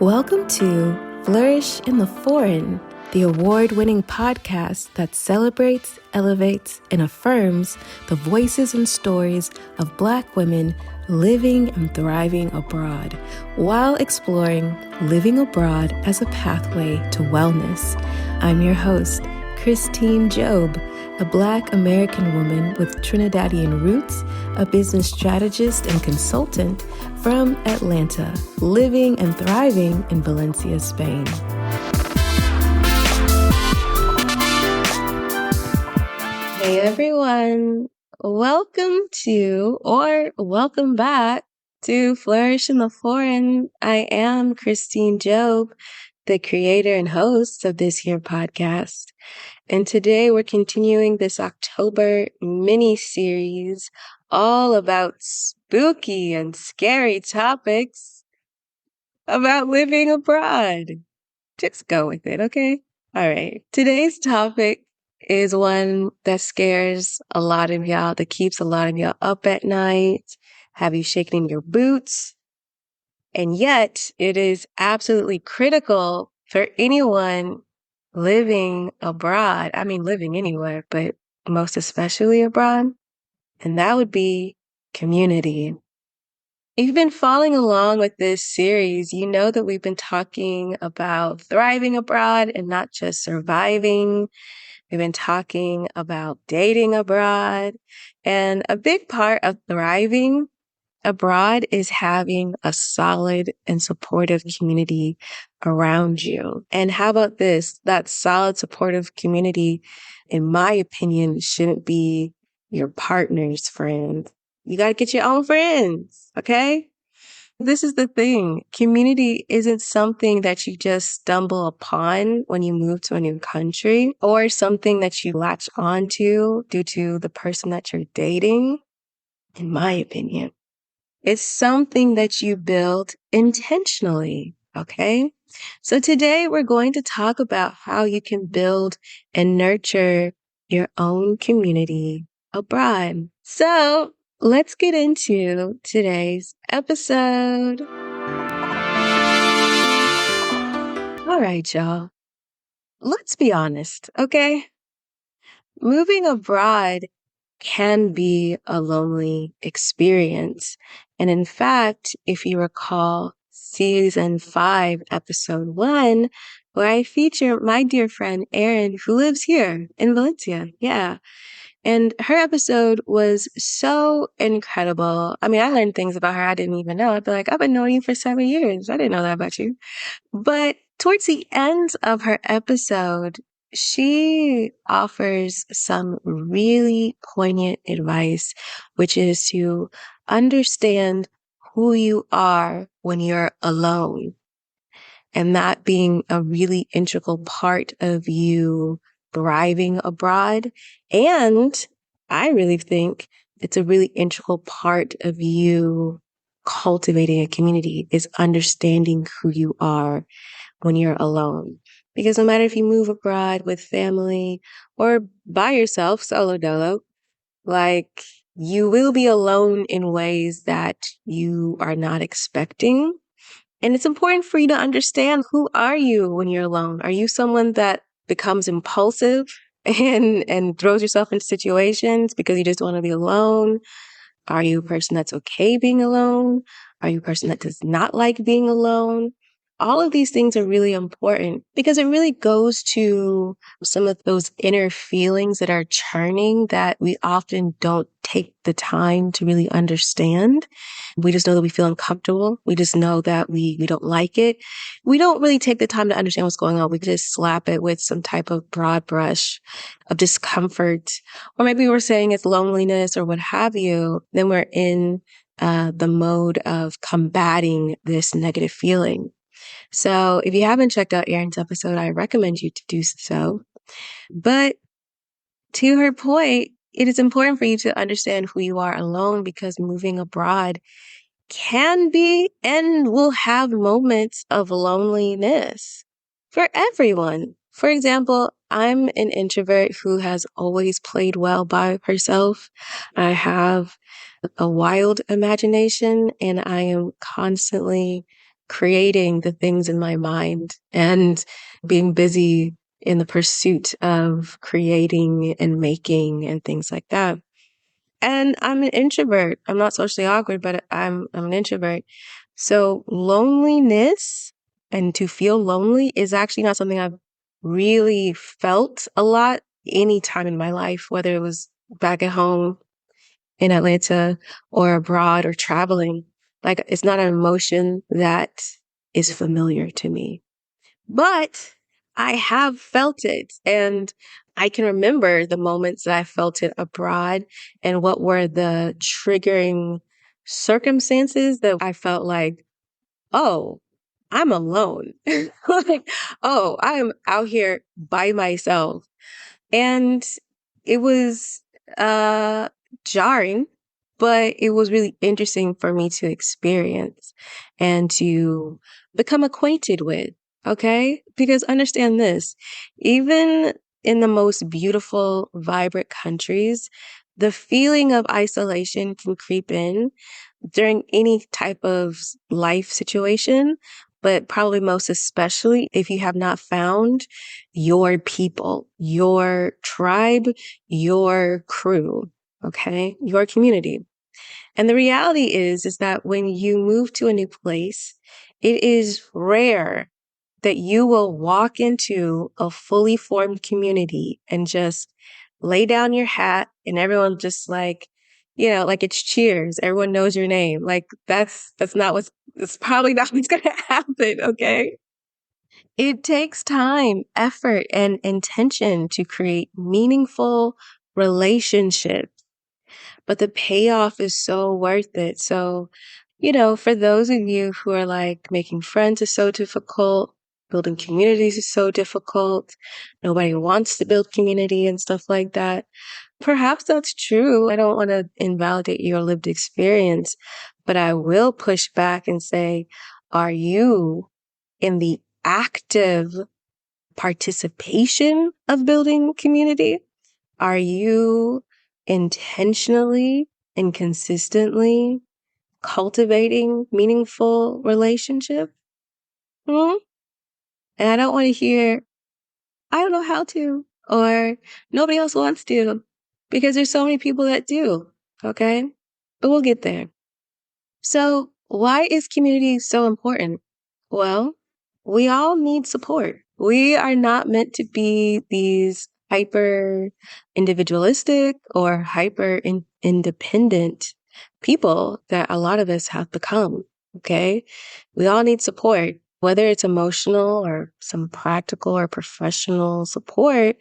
Welcome to Flourish in the Foreign, the award-winning podcast that celebrates, elevates, and affirms the voices and stories of Black women living and thriving abroad while exploring living abroad as a pathway to wellness. I'm your host, Christine Job, a Black American woman with Trinidadian roots, a business strategist and consultant from Atlanta, living and thriving in Valencia, Spain. Hey everyone, welcome back to Flourish in the Foreign. I am Christine Job, the creator and host of this here podcast. And today we're continuing this October mini-series all about spooky and scary topics about living abroad. Just go with it, okay? All right. Today's topic is one that scares a lot of y'all, that keeps a lot of y'all up at night, have you shaking in your boots. And yet it is absolutely critical for anyone living abroad. I mean, living anywhere, but most especially abroad. And that would be community. If you've been following along with this series, you know that we've been talking about thriving abroad and not just surviving. We've been talking about dating abroad. And a big part of thriving abroad is having a solid and supportive community around you. And how about this? That solid, supportive community, in my opinion, shouldn't be your partner's friend. You got to get your own friends, okay? This is the thing. Community isn't something that you just stumble upon when you move to a new country or something that you latch onto due to the person that you're dating, in my opinion. It's something that you build intentionally, okay? So today we're going to talk about how you can build and nurture your own community abroad. So let's get into today's episode. All right, y'all. Let's be honest, okay? Moving abroad can be a lonely experience. And in fact, if you recall season 5, episode 1, where I feature my dear friend Erin, who lives here in Valencia. Yeah. And her episode was so incredible. I mean, I learned things about her I didn't even know. I'd be like, I've been knowing you for 7 years. I didn't know that about you. But towards the end of her episode, she offers some really poignant advice, which is to understand who you are when you're alone. And that being a really integral part of you thriving abroad. And I really think it's a really integral part of you cultivating a community is understanding who you are when you're alone. Because no matter if you move abroad with family or by yourself, solo dolo, like you will be alone in ways that you are not expecting. And it's important for you to understand, who are you when you're alone? Are you someone that becomes impulsive and throws yourself into situations because you just want to be alone? Are you a person that's okay being alone? Are you a person that does not like being alone? All of these things are really important because it really goes to some of those inner feelings that are churning that we often don't take the time to really understand. We just know that we feel uncomfortable. We just know that we don't like it. We don't really take the time to understand what's going on. We just slap it with some type of broad brush of discomfort, or maybe we're saying it's loneliness or what have you. Then we're in the mode of combating this negative feeling. So if you haven't checked out Erin's episode, I recommend you to do so. But to her point, it is important for you to understand who you are alone, because moving abroad can be and will have moments of loneliness for everyone. For example, I'm an introvert who has always played well by herself. I have a wild imagination and I am constantly creating the things in my mind and being busy in the pursuit of creating and making and things like that. And I'm an introvert. I'm not socially awkward, but I'm an introvert. So loneliness and to feel lonely is actually not something I've really felt a lot any time in my life, whether it was back at home in Atlanta or abroad or traveling. Like it's not an emotion that is familiar to me. But I have felt it, and I can remember the moments that I felt it abroad and what were the triggering circumstances that I felt like, oh, I'm alone. Like, oh, I'm out here by myself. And it was jarring, but it was really interesting for me to experience and to become acquainted with. Okay? Because understand this, even in the most beautiful, vibrant countries, the feeling of isolation can creep in during any type of life situation, but probably most especially if you have not found your people, your tribe, your crew, okay, your community. And the reality is that when you move to a new place, it is rare that you will walk into a fully formed community and just lay down your hat and everyone just like, like it's cheers. Everyone knows your name. Like that's not it's probably not what's going to happen. Okay. It takes time, effort, and intention to create meaningful relationships, but the payoff is so worth it. So, for those of you who are like making friends is so difficult, building communities is so difficult, nobody wants to build community and stuff like that. Perhaps that's true. I don't want to invalidate your lived experience, but I will push back and say, are you in the active participation of building community? Are you intentionally and consistently cultivating meaningful relationship? Hmm? And I don't want to hear, I don't know how to, or nobody else wants to, because there's so many people that do. Okay. But we'll get there. So why is community so important? Well, we all need support. We are not meant to be these hyper individualistic or hyper independent people that a lot of us have become. Okay. We all need support, whether it's emotional or some practical or professional support.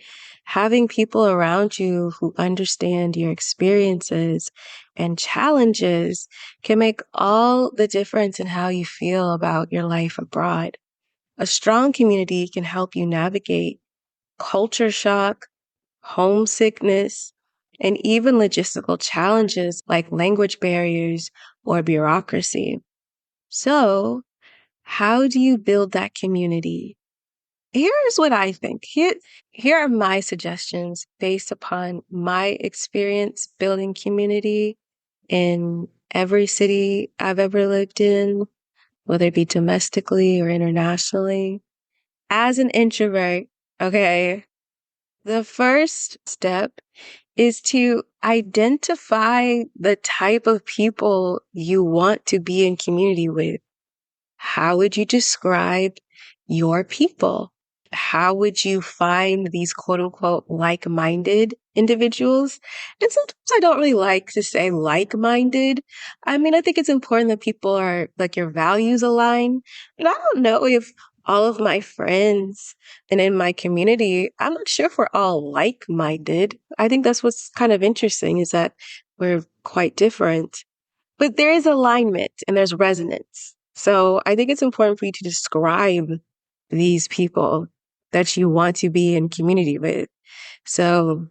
Having people around you who understand your experiences and challenges can make all the difference in how you feel about your life abroad. A strong community can help you navigate culture shock, homesickness, and even logistical challenges like language barriers or bureaucracy. So, how do you build that community? Here's what I think. Here are my suggestions based upon my experience building community in every city I've ever lived in, whether it be domestically or internationally. As an introvert, okay, the first step is to identify the type of people you want to be in community with. How would you describe your people? How would you find these quote unquote like-minded individuals? And sometimes I don't really like to say like-minded. I mean, I think it's important that people are like your values align. And I don't know if all of my friends and in my community, I'm not sure if we're all like-minded. I think that's what's kind of interesting is that we're quite different. But there is alignment and there's resonance. So I think it's important for you to describe these people that you want to be in community with. So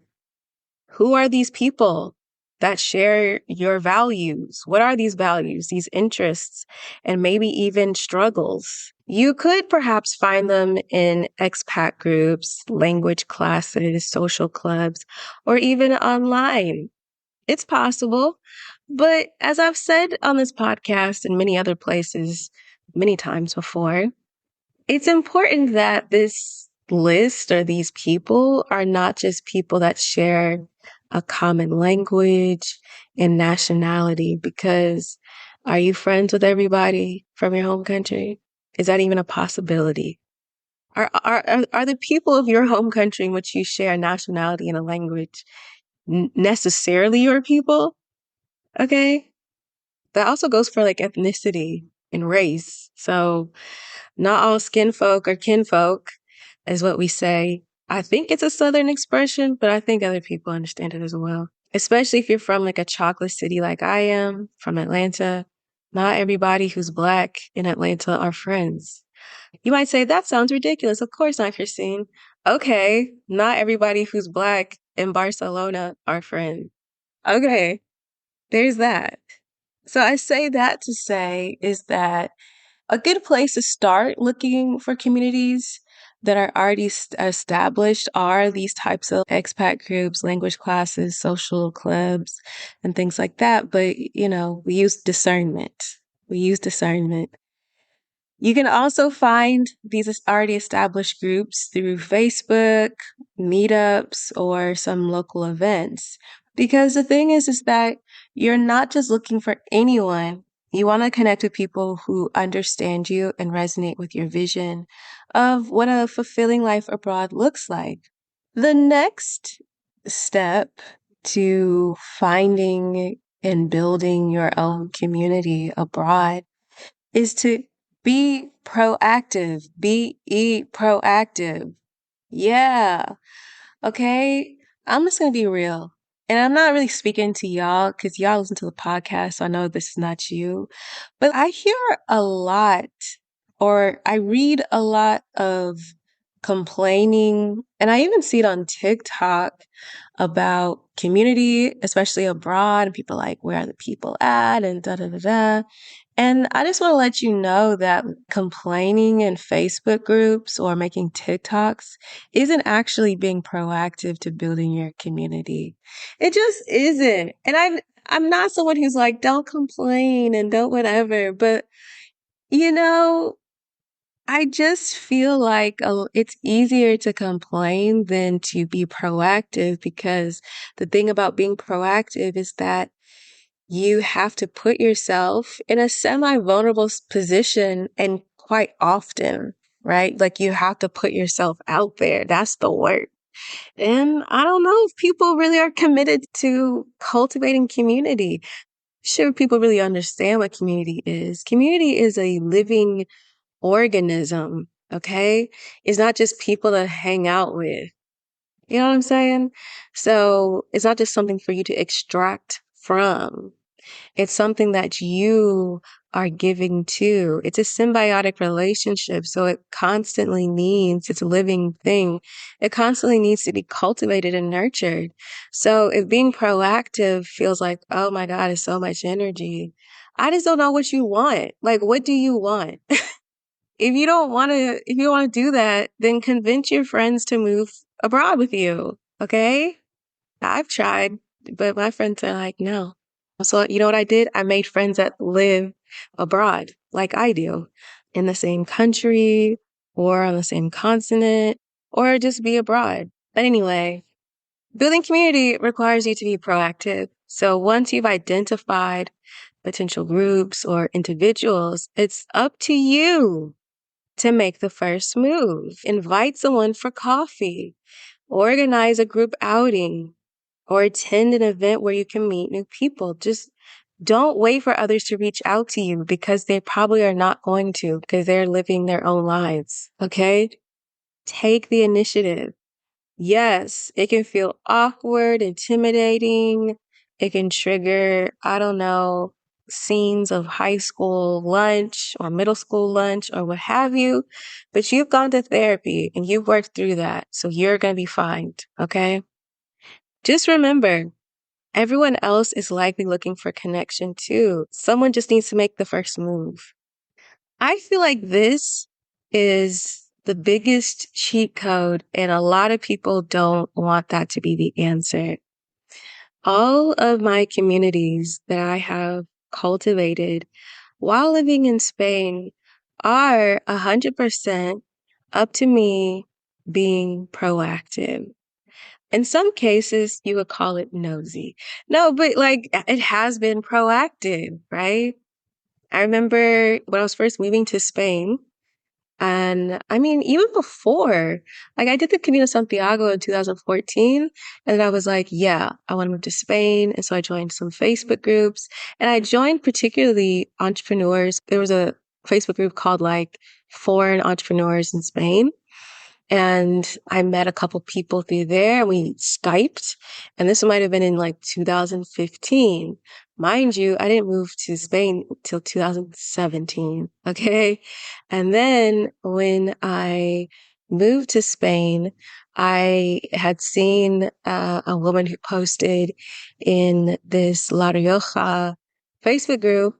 who are these people that share your values? What are these values, these interests, and maybe even struggles? You could perhaps find them in expat groups, language classes, social clubs, or even online. It's possible. But as I've said on this podcast and many other places, many times before. It's important that this list or these people are not just people that share a common language and nationality, because are you friends with everybody from your home country? Is that even a possibility? Are the people of your home country in which you share a nationality and a language necessarily your people? Okay. That also goes for like ethnicity and race. So not all skin folk are kinfolk, is what we say. I think it's a Southern expression, but I think other people understand it as well. Especially if you're from like a chocolate city like I am, from Atlanta. Not everybody who's Black in Atlanta are friends. You might say, that sounds ridiculous. Of course not, Christine. Okay, not everybody who's Black in Barcelona are friends. Okay, there's that. So I say that to say is that a good place to start looking for communities that are already established are these types of expat groups, language classes, social clubs, and things like that. But, we use discernment. We use discernment. You can also find these already established groups through Facebook, Meetups, or some local events. Because the thing is that you're not just looking for anyone. You want to connect with people who understand you and resonate with your vision of what a fulfilling life abroad looks like. The next step to finding and building your own community abroad is to be proactive. Be proactive. Yeah. Okay. I'm just going to be real. And I'm not really speaking to y'all because y'all listen to the podcast. So I know this is not you. But I hear a lot, or I read a lot of complaining, and I even see it on TikTok about community, especially abroad, and people like, where are the people at? And da da da da. And I just want to let you know that complaining in Facebook groups or making TikToks isn't actually being proactive to building your community. It just isn't. And I'm not someone who's like, don't complain and don't whatever, but you know, I just feel like it's easier to complain than to be proactive, because the thing about being proactive is that you have to put yourself in a semi-vulnerable position, and quite often, right? Like you have to put yourself out there. That's the work. And I don't know if people really are committed to cultivating community. Sure, people really understand what community is. Community is a living organism, okay? It's not just people to hang out with. You know what I'm saying? So it's not just something for you to extract from. It's something that you are giving to. It's a symbiotic relationship. So it's a living thing. It constantly needs to be cultivated and nurtured. So if being proactive feels like, oh my God, it's so much energy, I just don't know what you want. Like, what do you want? If you want to do that, then convince your friends to move abroad with you. Okay? I've tried, but my friends are like, no. So, you know what I did? I made friends that live abroad, like I do, in the same country or on the same continent, or just be abroad. But anyway, building community requires you to be proactive. So once you've identified potential groups or individuals, it's up to you to make the first move. Invite someone for coffee, organize a group outing, or attend an event where you can meet new people. Just don't wait for others to reach out to you, because they probably are not going to, because they're living their own lives. Okay? Take the initiative. Yes, it can feel awkward, intimidating. It can trigger, I don't know, scenes of high school lunch or middle school lunch or what have you. But you've gone to therapy and you've worked through that. So you're going to be fine. Okay? Just remember, everyone else is likely looking for connection too. Someone just needs to make the first move. I feel like this is the biggest cheat code, and a lot of people don't want that to be the answer. All of my communities that I have cultivated while living in Spain are 100% up to me being proactive. In some cases, you would call it nosy. No, but like it has been proactive, right? I remember when I was first moving to Spain, and I mean, even before, like I did the Camino Santiago in 2014, and I was like, yeah, I want to move to Spain. And so I joined some Facebook groups, and I joined particularly entrepreneurs. There was a Facebook group called like Foreign Entrepreneurs in Spain. And I met a couple people through there and we Skyped. And this might have been in like 2015. Mind you, I didn't move to Spain till 2017. Okay. And then when I moved to Spain, I had seen a woman who posted in this La Rioja Facebook group.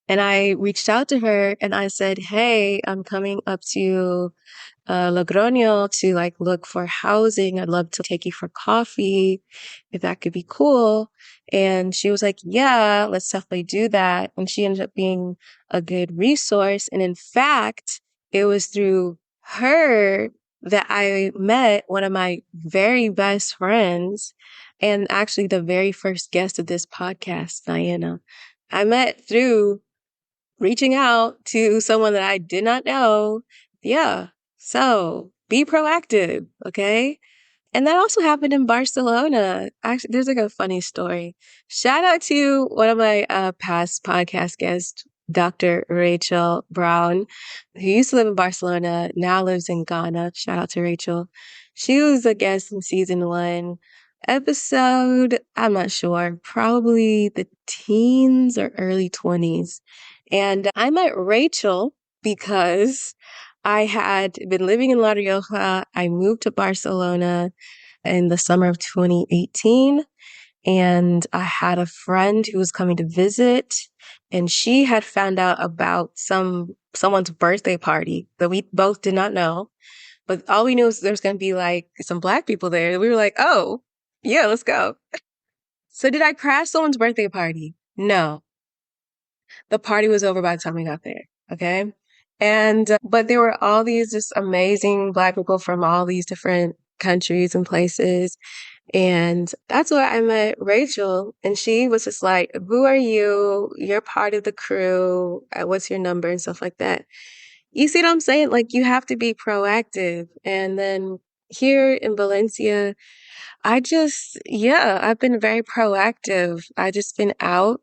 And I reached out to her and I said, hey, I'm coming up to Logroño to like look for housing. I'd love to take you for coffee if that could be cool. And she was like, yeah, let's definitely do that. And she ended up being a good resource. And in fact, it was through her that I met one of my very best friends and actually the very first guest of this podcast, Diana. I met through reaching out to someone that I did not know. Yeah. So be proactive. Okay. And that also happened in Barcelona. Actually, there's like a funny story. Shout out to one of my past podcast guests, Dr. Rachel Brown, who used to live in Barcelona, now lives in Ghana. Shout out to Rachel. She was a guest in season 1, episode, I'm not sure, probably the teens or early 20s. And I met Rachel because I had been living in La Rioja. I moved to Barcelona in the summer of 2018. And I had a friend who was coming to visit, and she had found out about someone's birthday party that we both did not know. But all we knew was there's going to be like some Black people there. We were like, oh, yeah, let's go. So did I crash someone's birthday party? No. The party was over by the time we got there. Okay. And, but there were all these just amazing Black people from all these different countries and places. And that's where I met Rachel. And she was just like, who are you? You're part of the crew. What's your number? And stuff like that. You see what I'm saying? Like, you have to be proactive. And then here in Valencia, I've been very proactive. I just been out.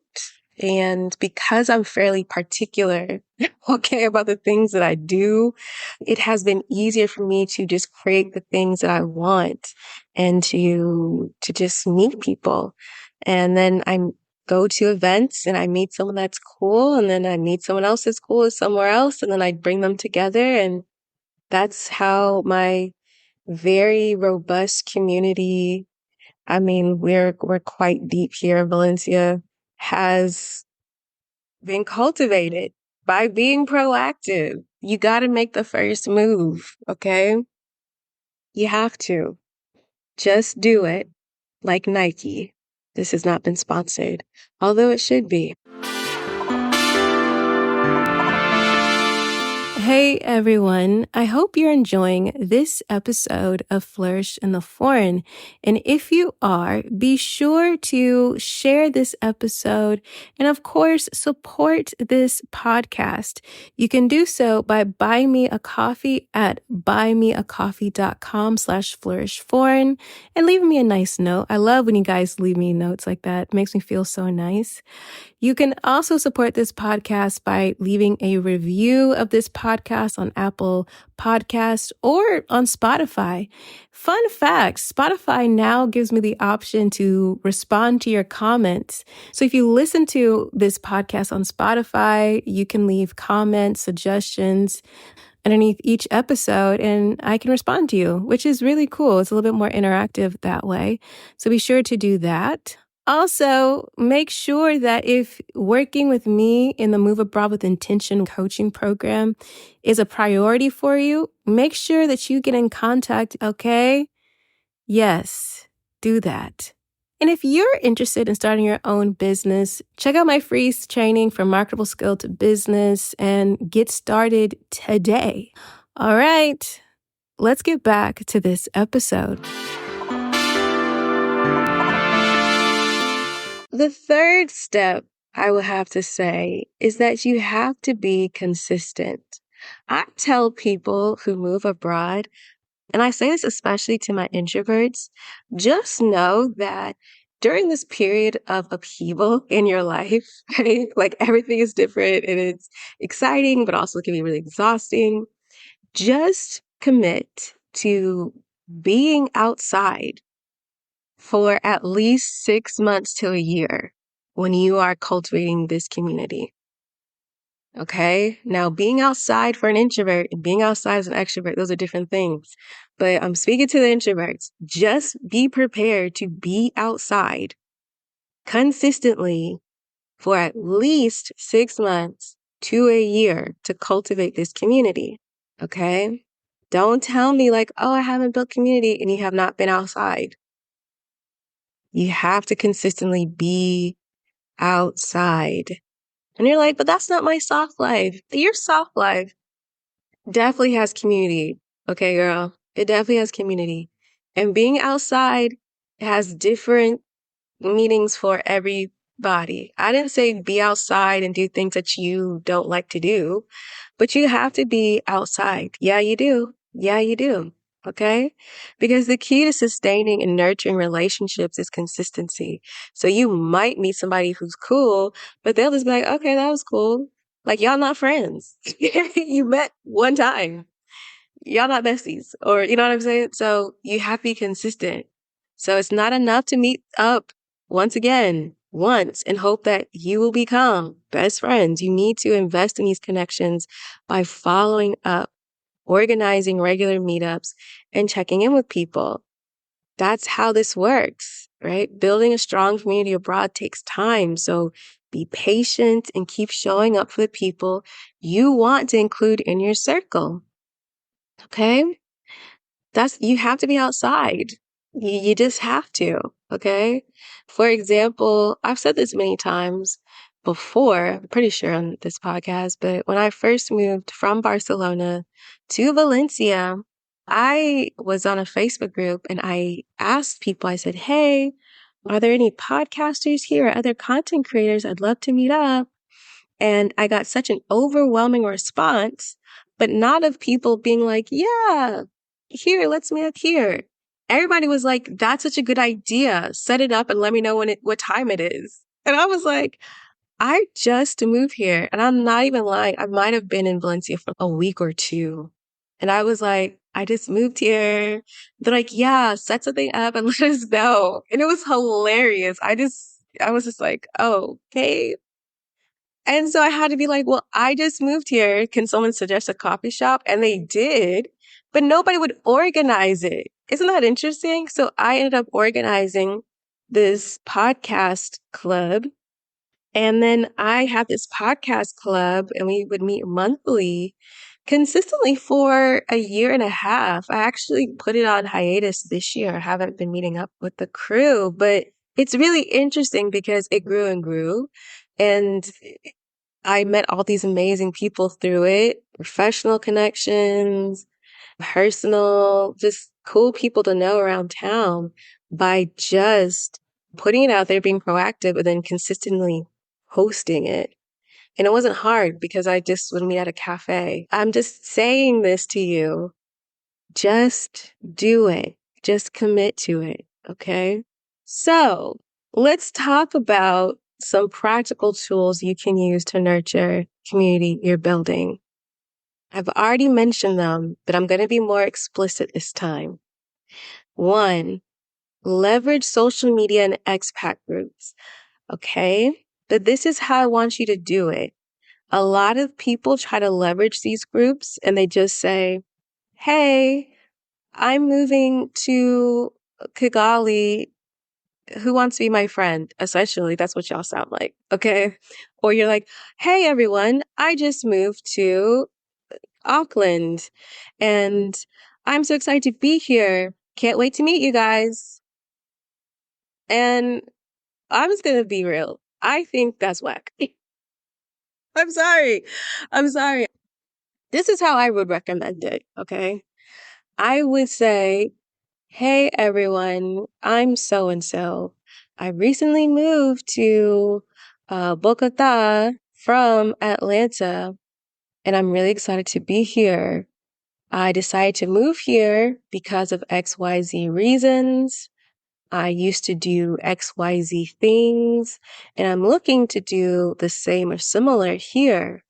And because I'm fairly particular, okay, about the things that I do, it has been easier for me to just create the things that I want and to just meet people. And then I go to events and I meet someone that's cool, and then I meet someone else that's cool somewhere else, and then I bring them together. And that's how my very robust community, I mean, we're quite deep here in Valencia, has been cultivated by being proactive. You got to make the first move, okay? You have to. Just do it, like Nike. This has not been sponsored, although it should be. Hey everyone, I hope you're enjoying this episode of Flourish in the Foreign. And if you are, be sure to share this episode and of course support this podcast. You can do so by buying me a coffee at buymeacoffee.com/flourishforeign and leaving me a nice note. I love when you guys leave me notes like that. It makes me feel so nice. You can also support this podcast by leaving a review of this podcast on Apple Podcasts or on Spotify. Fun fact, Spotify now gives me the option to respond to your comments. So if you listen to this podcast on Spotify, you can leave comments, suggestions underneath each episode, and I can respond to you, which is really cool. It's a little bit more interactive that way. So be sure to do that. Also, make sure that if working with me in the Move Abroad with Intention coaching program is a priority for you, make sure that you get in contact, okay? Yes, do that. And if you're interested in starting your own business, check out my free training from marketable skill to business and get started today. All right, let's get back to this episode. The third step, I would have to say, is that you have to be consistent. I tell people who move abroad, and I say this especially to my introverts, just know that during this period of upheaval in your life, right? Like everything is different and it's exciting, but also can be really exhausting. Just commit to being outside for at least 6 months to a year when you are cultivating this community. Okay. Now, being outside for an introvert and being outside as an extrovert, those are different things. But I'm speaking to the introverts. Just be prepared to be outside consistently for at least 6 months to a year to cultivate this community. Okay. Don't tell me like, oh, I haven't built community and you have not been outside. You have to consistently be outside. And you're like, but that's not my soft life. Your soft life definitely has community. Okay, girl. It definitely has community. And being outside has different meanings for everybody. I didn't say be outside and do things that you don't like to do, but you have to be outside. Yeah, you do. Yeah, you do. Okay? Because the key to sustaining and nurturing relationships is consistency. So you might meet somebody who's cool, but they'll just be like, okay, that was cool. Like, y'all not friends. You met one time. Y'all not besties. Or, you know what I'm saying? So you have to be consistent. So it's not enough to meet up once again, once, and hope that you will become best friends. You need to invest in these connections by following up, organizing regular meetups, and checking in with people. That's how this works, right? Building a strong community abroad takes time. So be patient and keep showing up for the people you want to include in your circle. Okay? You have to be outside. You just have to. Okay? For example, I've said this many times before, I'm pretty sure on this podcast, but when I first moved from Barcelona to Valencia, I was on a Facebook group and I asked people, I said, hey, are there any podcasters here or other content creators? I'd love to meet up. And I got such an overwhelming response, but not of people being like, yeah, here, let's meet up here. Everybody was like, that's such a good idea. Set it up and let me know what time it is. And I was like, I just moved here and I'm not even lying. I might have been in Valencia for a week or two. And I was like, I just moved here. They're like, yeah, set something up and let us know. And it was hilarious. I was just like, oh, okay. And so I had to be like, well, I just moved here. Can someone suggest a coffee shop? And they did, but nobody would organize it. Isn't that interesting? So I ended up organizing this podcast club. And then I had this podcast club and we would meet monthly consistently for a year and a half. I actually put it on hiatus this year. I haven't been meeting up with the crew, but it's really interesting because it grew and grew. And I met all these amazing people through it, professional connections, personal, just cool people to know around town by just putting it out there, being proactive, and then consistently hosting it. And it wasn't hard because I just would meet at a cafe. I'm just saying this to you. Just do it. Just commit to it. Okay. So let's talk about some practical tools you can use to nurture community you're building. I've already mentioned them, but I'm going to be more explicit this time. 1, leverage social media and expat groups. Okay. But this is how I want you to do it. A lot of people try to leverage these groups and they just say, hey, I'm moving to Kigali. Who wants to be my friend? Essentially, that's what y'all sound like. Okay. Or you're like, hey, everyone, I just moved to Auckland and I'm so excited to be here. Can't wait to meet you guys. And I'm just gonna be real. I think that's whack. I'm sorry. I'm sorry. This is how I would recommend it, okay? I would say, hey everyone, I'm so and so. I recently moved to Bogota from Atlanta, and I'm really excited to be here. I decided to move here because of XYZ reasons. I used to do XYZ things, and I'm looking to do the same or similar here.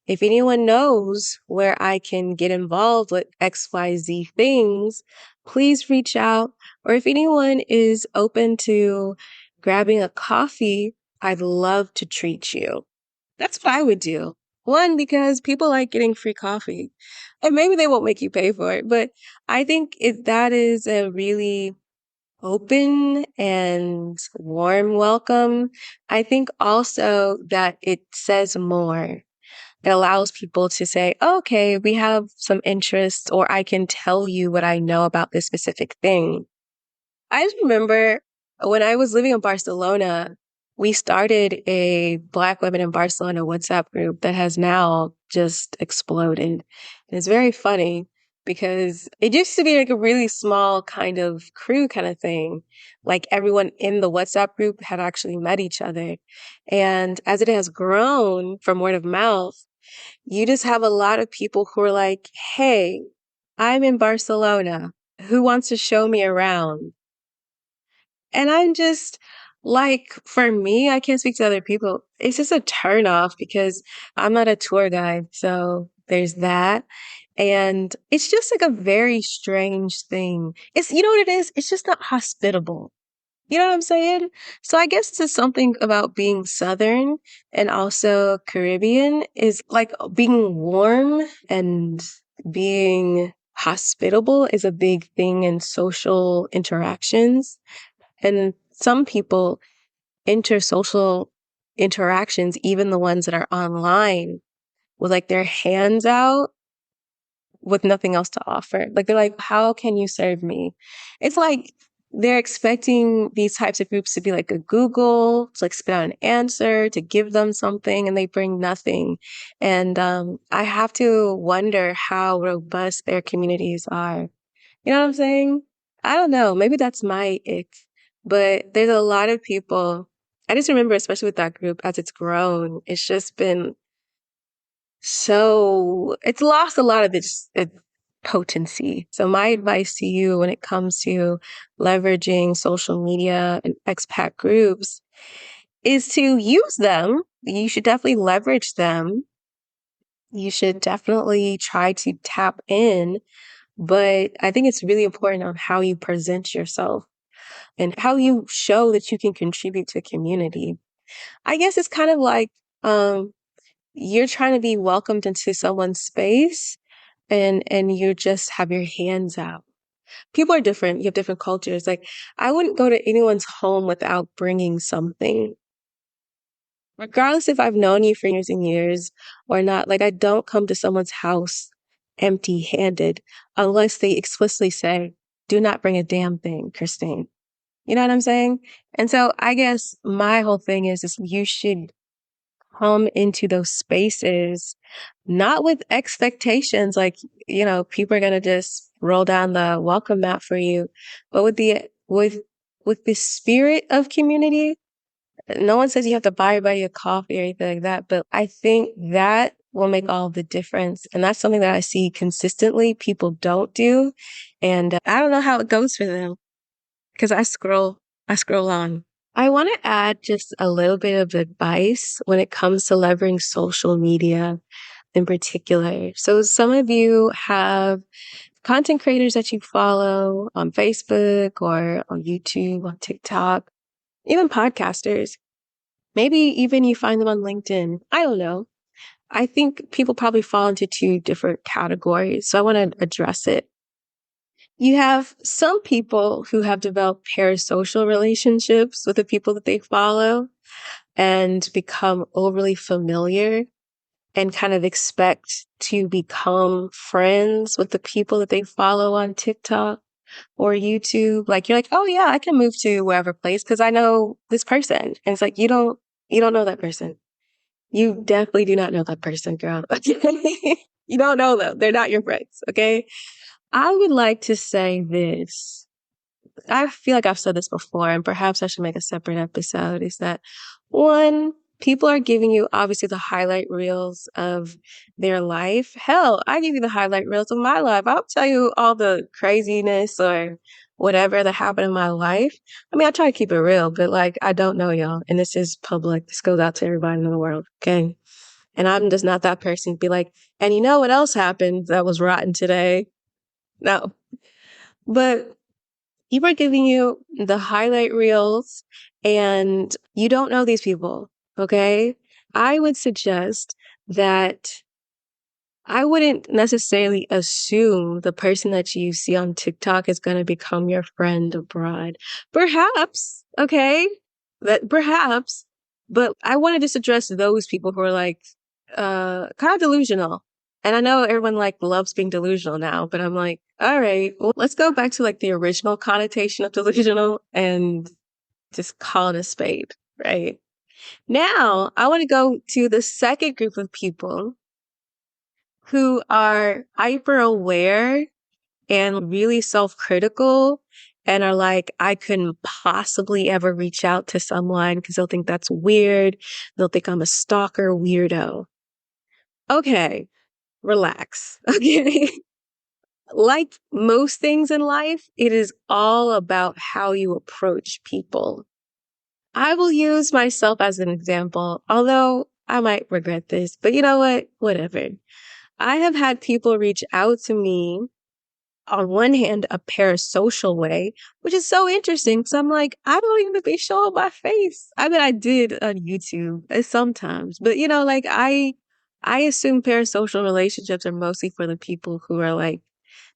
If anyone knows where I can get involved with XYZ things, please reach out. Or if anyone is open to grabbing a coffee, I'd love to treat you. That's what I would do. One, because people like getting free coffee. And maybe they won't make you pay for it, but I think that is a really open and warm welcome. I think also that it says more. It allows people to say, "Oh, okay, we have some interests, or I can tell you what I know about this specific thing." I just remember when I was living in Barcelona, we started a Black Women in Barcelona WhatsApp group that has now just exploded. And it's very funny because it used to be like a really small kind of crew kind of thing. Like everyone in the WhatsApp group had actually met each other. And as it has grown from word of mouth, you just have a lot of people who are like, hey, I'm in Barcelona. Who wants to show me around? And I'm just like, for me, I can't speak to other people. It's just a turn off because I'm not a tour guide. So there's that. And it's just like a very strange thing. You know what it is? It's just not hospitable. You know what I'm saying? So I guess this is something about being Southern and also Caribbean is like being warm and being hospitable is a big thing in social interactions. And some people enter social interactions, even the ones that are online, with like their hands out with nothing else to offer. Like they're like, how can you serve me? It's like they're expecting these types of groups to be like a Google, to like spit out an answer, to give them something, and they bring nothing. And I have to wonder how robust their communities are. You know what I'm saying? I don't know. Maybe that's my ick. But there's a lot of people. I just remember, especially with that group, as it's grown, it's just been so, it's lost a lot of its potency. So my advice to you when it comes to leveraging social media and expat groups is to use them. You should definitely leverage them. You should definitely try to tap in, but I think it's really important on how you present yourself and how you show that you can contribute to a community. I guess it's kind of like um, you're trying to be welcomed into someone's space and you just have your hands out. People are different. You have different cultures. Like I wouldn't go to anyone's home without bringing something. Regardless if I've known you for years and years or not, like I don't come to someone's house empty-handed unless they explicitly say, "Do not bring a damn thing, Christine." You know what I'm saying? And so I guess my whole thing is you should come into those spaces not with expectations like, people are going to just roll down the welcome mat for you, but with the spirit of community. No one says you have to buy everybody a coffee or anything like that, but I think that will make all the difference. And that's something that I see consistently people don't do. And I don't know how it goes for them because I scroll on. I want to add just a little bit of advice when it comes to leveraging social media in particular. So some of you have content creators that you follow on Facebook or on YouTube, on TikTok, even podcasters. Maybe even you find them on LinkedIn. I don't know. I think people probably fall into two different categories. So I want to address it. You have some people who have developed parasocial relationships with the people that they follow and become overly familiar and kind of expect to become friends with the people that they follow on TikTok or YouTube. Like you're like, oh yeah, I can move to wherever place because I know this person. And it's like you don't know that person. You definitely do not know that person, girl. Okay. You don't know them. They're not your friends. Okay. I would like to say this. I feel like I've said this before, and perhaps I should make a separate episode, is that one, people are giving you obviously the highlight reels of their life. Hell, I give you the highlight reels of my life. I'll tell you all the craziness or whatever that happened in my life. I mean, I try to keep it real, but like, I don't know y'all. And this is public. This goes out to everybody in the world. Okay. And I'm just not that person to be like, and you know what else happened that was rotten today? No. But people are giving you the highlight reels and you don't know these people, okay? I would suggest that I wouldn't necessarily assume the person that you see on TikTok is going to become your friend abroad. Perhaps, okay? That perhaps, but I want to just address those people who are like kind of delusional. And I know everyone like loves being delusional now, but I'm like, all right, well, let's go back to like the original connotation of delusional and just call it a spade, right? Now, I want to go to the second group of people who are hyper aware and really self-critical and are like, I couldn't possibly ever reach out to someone because they'll think that's weird. They'll think I'm a stalker weirdo. Okay, relax. Okay. Like most things in life, it is all about how you approach people. I will use myself as an example, although I might regret this, but you know what? Whatever. I have had people reach out to me on one hand, a parasocial way, which is so interesting because I'm like, I don't even be showing my face. I mean, I did on YouTube sometimes, but you know, like I assume parasocial relationships are mostly for the people who are like,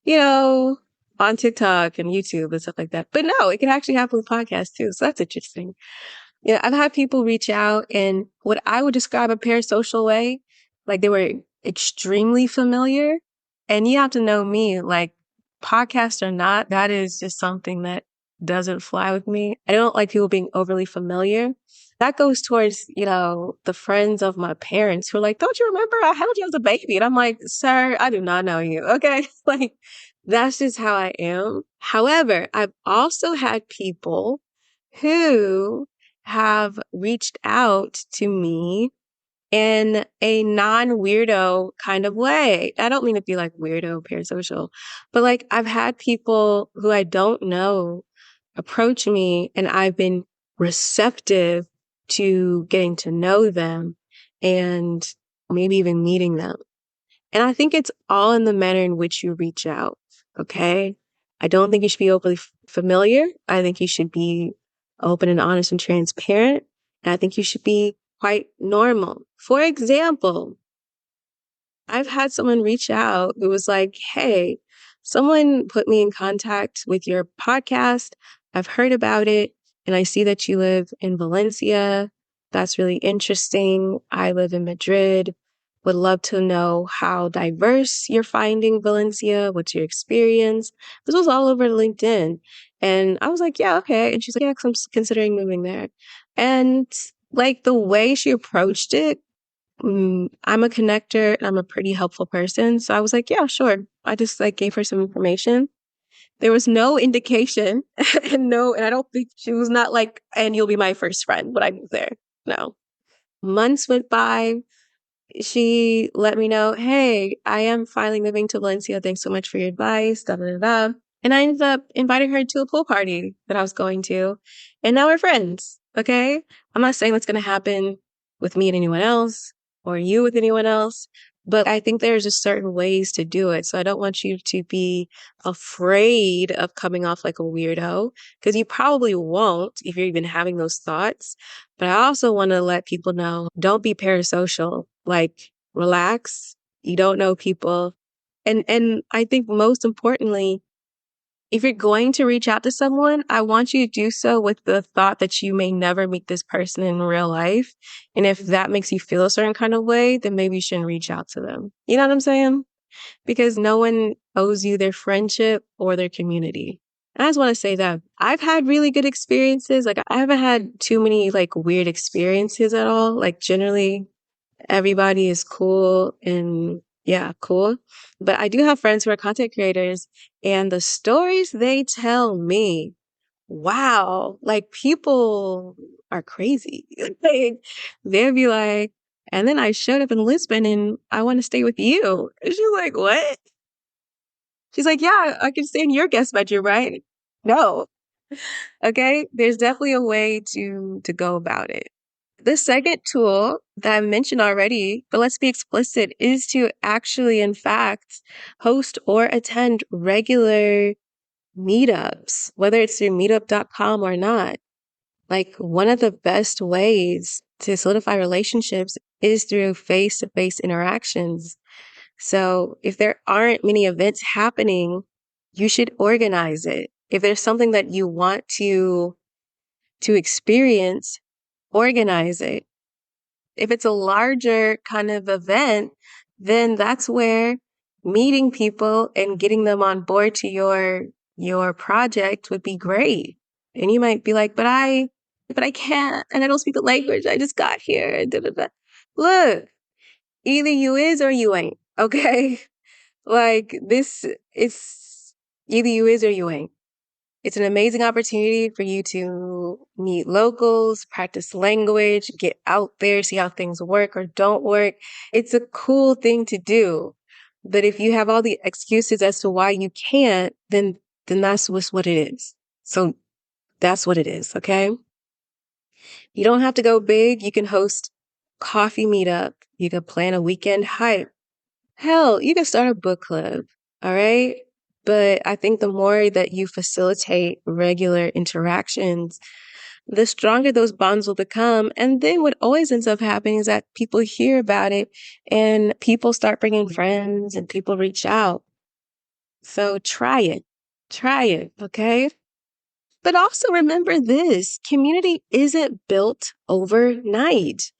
you know, on TikTok and YouTube and stuff like that. But no, it can actually happen with podcasts too. So that's interesting. Yeah, I've had people reach out in what I would describe a parasocial way. Like they were extremely familiar. And you have to know me, like podcast or not, that is just something that doesn't fly with me. I don't like people being overly familiar. That goes towards, you know, the friends of my parents who are like, don't you remember I held you as a baby? And I'm like, sir, I do not know you. Okay. Like that's just how I am. However, I've also had people who have reached out to me in a non-weirdo kind of way. I don't mean to be like weirdo parasocial, but like I've had people who I don't know approach me and I've been receptive to getting to know them and maybe even meeting them. And I think it's all in the manner in which you reach out. Okay. I don't think you should be overly familiar. I think you should be open and honest and transparent. And I think you should be quite normal. For example, I've had someone reach out who was like, hey, someone put me in contact with your podcast. I've heard about it and I see that you live in Valencia. That's really interesting. I live in Madrid. Would love to know how diverse you're finding Valencia. What's your experience? This was all over LinkedIn. And I was like, yeah, okay. And she's like, yeah, 'cause I'm considering moving there. And like the way she approached it, I'm a connector and I'm a pretty helpful person. So I was like, yeah, sure. I just like gave her some information. There was no indication and I don't think she was not like, and you'll be my first friend when I move there. No. Months went by. She let me know, hey, I am finally moving to Valencia. Thanks so much for your advice. Da, da, da, da. And I ended up inviting her to a pool party that I was going to. And now we're friends. Okay. I'm not saying that's going to happen with me and anyone else or you with anyone else, but I think there's just certain ways to do it. So I don't want you to be afraid of coming off like a weirdo because you probably won't if you're even having those thoughts. But I also want to let people know, don't be parasocial. Like, relax. You don't know people. And I think most importantly, if you're going to reach out to someone, I want you to do so with the thought that you may never meet this person in real life. And if that makes you feel a certain kind of way, then maybe you shouldn't reach out to them. You know what I'm saying? Because no one owes you their friendship or their community. And I just want to say that I've had really good experiences. Like, I haven't had too many like weird experiences at all. Like, generally, everybody is cool and yeah, cool. But I do have friends who are content creators, and the stories they tell me, wow, like people are crazy. Like, they'll be like, and then I showed up in Lisbon and I want to stay with you. And she's like, what? She's like, yeah, I can stay in your guest bedroom, right? No. Okay. There's definitely a way to go about it. The second tool that I mentioned already, but let's be explicit, is to actually, in fact, host or attend regular meetups, whether it's through meetup.com or not. Like, one of the best ways to solidify relationships is through face to face interactions. So, if there aren't many events happening, you should organize it. If there's something that you want to experience, organize it. If it's a larger kind of event, then that's where meeting people and getting them on board to your project would be great. And you might be like, but I can't, and I don't speak the language. I just got here. Da, da, da. Look, either you is or you ain't. Okay, like this, it's either you is or you ain't. It's an amazing opportunity for you to meet locals, practice language, get out there, see how things work or don't work. It's a cool thing to do. But if you have all the excuses as to why you can't, then that's what it is. So that's what it is, okay? You don't have to go big. You can host coffee meetup. You can plan a weekend hike. Hell, you can start a book club, all right? But I think the more that you facilitate regular interactions, the stronger those bonds will become. And then what always ends up happening is that people hear about it and people start bringing friends and people reach out. So try it. Try it, okay? But also remember this, community isn't built overnight.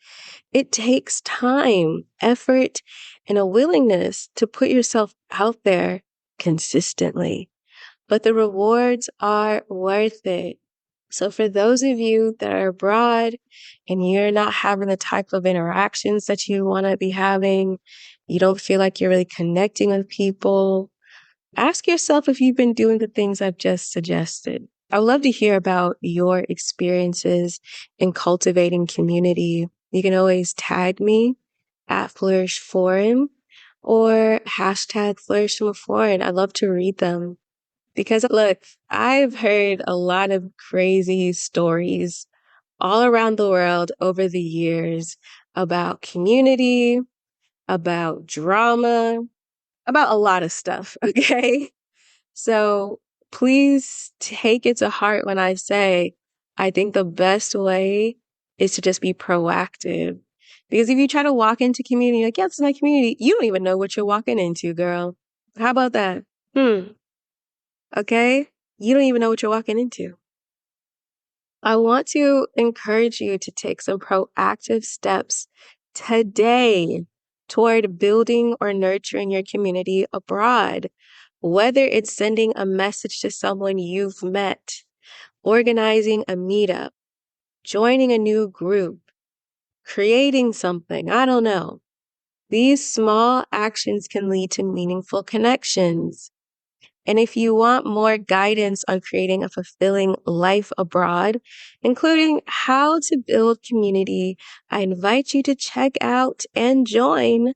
It takes time, effort, and a willingness to put yourself out there consistently. But the rewards are worth it. So for those of you that are abroad and you're not having the type of interactions that you want to be having, you don't feel like you're really connecting with people, ask yourself if you've been doing the things I've just suggested. I would love to hear about your experiences in cultivating community. You can always tag me at Flourish Foreign or hashtag Flourish Foreign. I love to read them because look, I've heard a lot of crazy stories all around the world over the years about community, about drama, about a lot of stuff. Okay. So please take it to heart when I say, I think the best way is to just be proactive. Because if you try to walk into community, like, yeah, it's my community, you don't even know what you're walking into, girl. How about that? Okay? You don't even know what you're walking into. I want to encourage you to take some proactive steps today toward building or nurturing your community abroad. Whether it's sending a message to someone you've met, organizing a meetup, joining a new group, creating something, I don't know. These small actions can lead to meaningful connections. And if you want more guidance on creating a fulfilling life abroad, including how to build community, I invite you to check out and join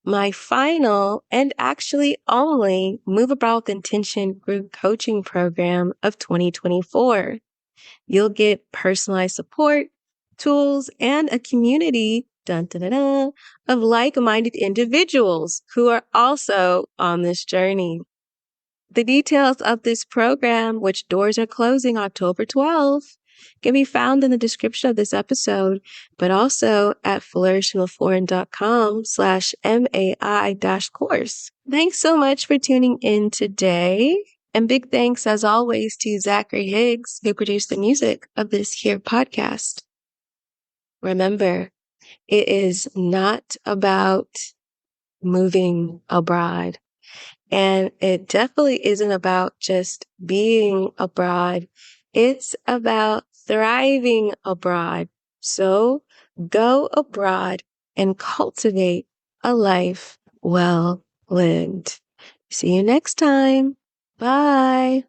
my final and actually only Move Abroad with Intention group coaching program of 2024. You'll get personalized support, tools, and a community dun, dun, dun, dun, of like-minded individuals who are also on this journey. The details of this program, which doors are closing October 12th, can be found in the description of this episode, but also at flourishingwithforeign.com/MAI-course. Thanks so much for tuning in today. And big thanks, as always, to Zachary Higgs, who produced the music of this here podcast. Remember, it is not about moving abroad. And it definitely isn't about just being abroad. It's about thriving abroad. So go abroad and cultivate a life well lived. See you next time. Bye.